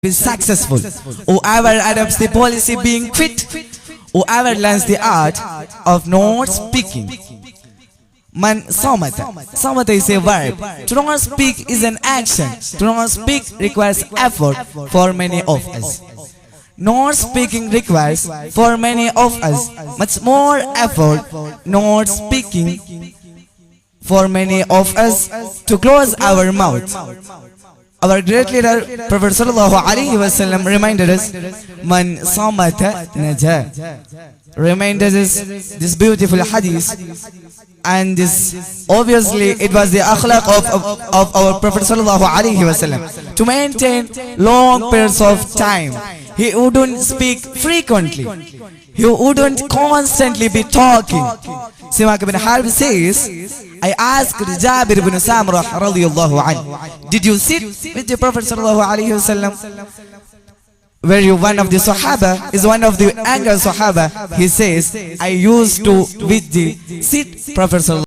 be successful. Whoever adopts the policy being quit, whoever learns the art of not speaking. Man samata. Samata is a verb. To not speak is an action. To not speak requires effort for many of us. Not speaking requires for many of us much more effort. Not speaking for many of us to close our mouth. Our great leader Prophet sallallahu alaihi wasallam reminded us, "Man samata naja." Reminded us this beautiful hadith, and this obviously it was the akhlaq of our Prophet sallallahu alaihi wasallam to maintain long periods of time. He wouldn't speak frequently. He wouldn't constantly be talking. Simak ibn Harb says, I asked Jabir ibn Samurah radiyallahu anhu, did you sit with the Prophet sallallahu alaihi wasallam? Were you one of the Sahaba? Is one of the younger Sahaba? He says, I used to with the sit Prophet sallallahu